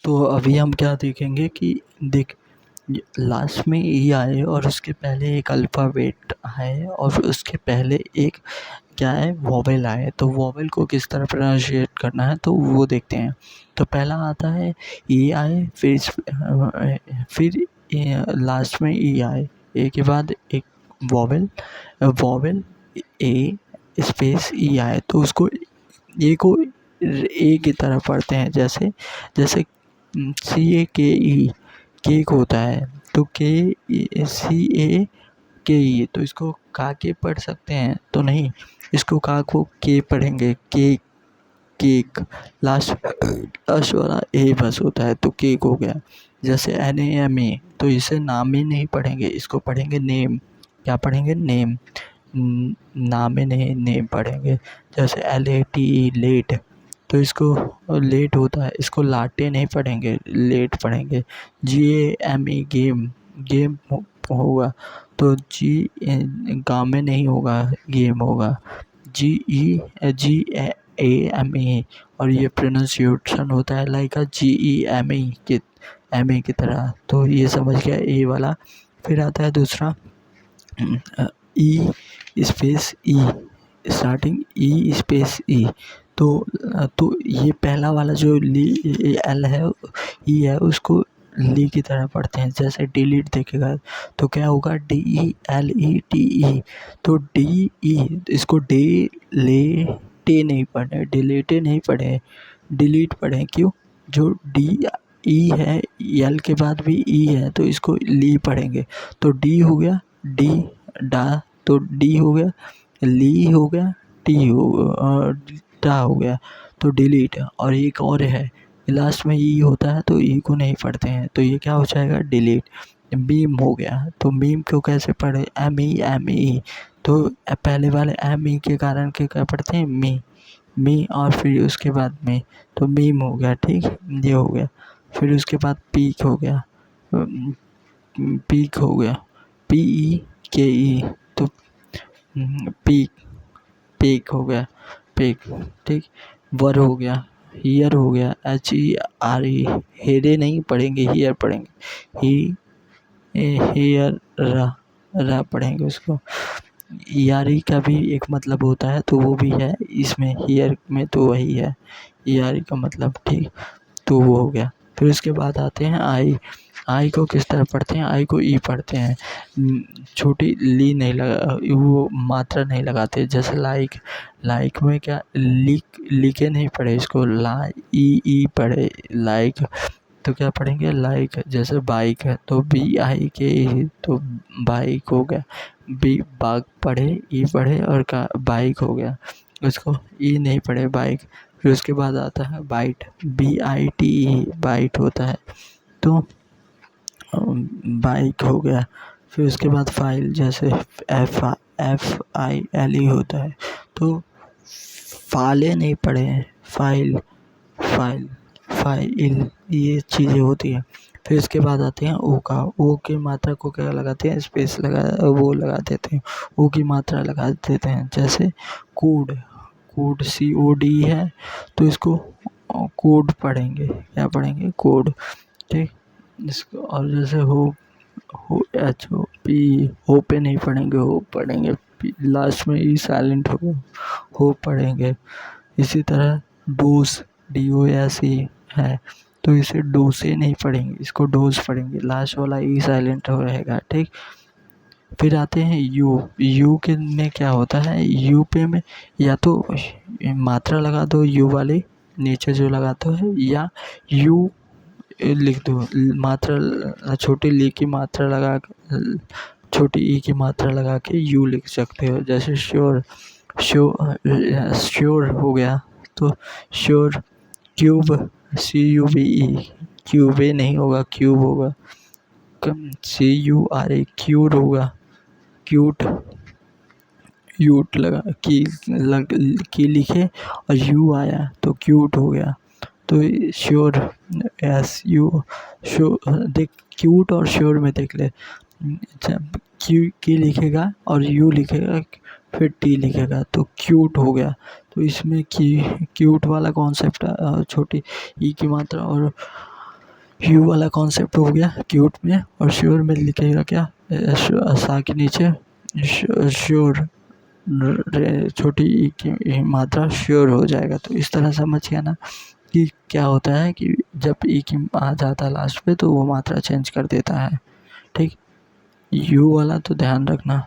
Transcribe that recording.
तो अभी हम क्या देखेंगे कि देख लास्ट में ई आए और उसके पहले एक अल्फ़ाबेट आए और उसके पहले एक क्या है वोवेल आए, तो वोवेल को किस तरह प्रोनाउंशिएट करना है तो वो देखते हैं। तो पहला आता है ई आए, फिर लास्ट में ई आए, ए के बाद एक वोवेल, वोवेल ए स्पेस ई आए, तो उसको ए को ए की तरह पढ़ते हैं। जैसे जैसे सी ए के ई केक होता है, तो के सी ए के ई, तो इसको का के पढ़ सकते हैं तो नहीं, इसको का को के पढ़ेंगे, के केक। लास्ट वाला ए बस होता है तो केक हो गया। जैसे NAME, तो इसे नाम में नहीं पढ़ेंगे, इसको पढ़ेंगे नेम। क्या पढ़ेंगे? नेम। नामे नहीं, नेम पढ़ेंगे। जैसे LATE लेट, तो इसको लेट होता है, इसको लाटे नहीं पढ़ेंगे, लेट पढ़ेंगे। GAME गेम, गेम होगा तो गामे नहीं होगा, गेम होगा। GAME, और ये प्रोनाउंसिएशन होता है लाइक GEME के MA की तरह। तो ये समझ गया ए वाला। फिर आता है दूसरा ई स्पेस ई, स्टार्टिंग ई स्पेस ई। तो ये पहला वाला जो एल है, ई है, उसको ली की तरह पढ़ते हैं। जैसे डिलीट देखेगा तो क्या होगा? DELETE, तो DE, इसको टे नहीं पढ़े, डिलेटे नहीं पढ़े, डिलीट पढ़े। क्यों? जो डी ई है, एल के बाद भी ई है, तो इसको ली पढ़ेंगे। तो डी हो गया, डी डा, तो डी हो गया, ली हो गया, टी हो और टा हो गया, तो डिलीट। और एक और है, लास्ट में ई होता है तो ई को नहीं पढ़ते हैं, तो ये क्या हो जाएगा? डिलीट। मीम हो गया, तो मीम को कैसे पढ़े? MEME, तो पहले वाले ME के कारण के क्या पढ़ते हैं? मी, और फिर उसके बाद में, तो मीम हो गया। ठीक, ये हो गया। फिर उसके बाद पीक हो गया, पीक हो गया, PEKE, तो पीक, पीक हो गया, पीक। ठीक, वर हो गया, हीयर हो गया, HERE, हेरे नहीं पढ़ेंगे, हीयर पढ़ेंगे। हेयर रा पढ़ेंगे उसको। यारी का भी एक मतलब होता है, तो वो भी है इसमें, हीयर में तो वही है यारी का मतलब। ठीक, तो वो हो गया। फिर उसके बाद आते हैं आई को किस तरह पढ़ते हैं? आई को ई पढ़ते हैं, छोटी ली नहीं लगा, वो मात्रा नहीं लगाते। जैसे लाइक में क्या लिखे नहीं पढ़े, इसको ई पढ़े लाइक, तो क्या पढ़ेंगे? लाइक। जैसे बाइक है तो BIK, तो बाइक हो गया। बाग पढ़े, ई पढ़े, और का बाइक हो गया, उसको ई नहीं पढ़े, बाइक। फिर उसके बाद आता है बाइट, BITE, बाइट होता है, तो बाइक हो गया। फिर उसके बाद फाइल, जैसे FILE होता है, तो फाले नहीं पढ़े हैं, फाइल, फाइल, ये चीज़ें होती हैं। फिर उसके बाद आते हैं ओ का, ओ की मात्रा को क्या लगाते हैं? स्पेस वो लगा देते हैं, ओ की मात्रा लगा देते हैं। जैसे कोड, COD है, तो इसको कोड पढ़ेंगे। क्या पढ़ेंगे? कोड। ठीक, इसको। और जैसे हो HOP, हो पे नहीं पढ़ेंगे, हो पढ़ेंगे, लास्ट में ई साइलेंट हो पढ़ेंगे। इसी तरह DOSE है, तो इसे डोसे नहीं पढ़ेंगे, इसको डोज पढ़ेंगे, लास्ट वाला ई साइलेंट हो रहेगा। ठीक, फिर आते हैं यू के में क्या होता है? यू पे में या तो मात्रा लगा दो यू वाले नीचे जो लगाते है, या यू लिख दो, मात्रा छोटी ली की मात्रा लगा, छोटी ई की मात्रा लगा के यू लिख सकते हो। जैसे श्योर, श्योर हो गया, तो श्योर। क्यूब, CUBE, क्यूबे नहीं होगा, क्यूब होगा। CURE, क्यूट होगा, क्यूट, यूट लगा की लिखे और यू आया तो क्यूट हो गया। तो श्योर, SU, देख क्यूट और श्योर में देख ले, की लिखेगा और यू लिखेगा, फिर टी लिखेगा, तो क्यूट हो गया। तो इसमें क्यूट वाला कॉन्सेप्ट, छोटी ई की मात्रा और यू वाला कॉन्सेप्ट हो गया क्यूट में, और श्योर में लिखेगा क्या, सा के नीचे श्योर, छोटी ई की मात्रा श्योर हो जाएगा। तो इस तरह समझ गया ना कि क्या होता है कि जब ई की आ जाता है लास्ट पे तो वो मात्रा चेंज कर देता है। ठीक, यू वाला तो ध्यान रखना।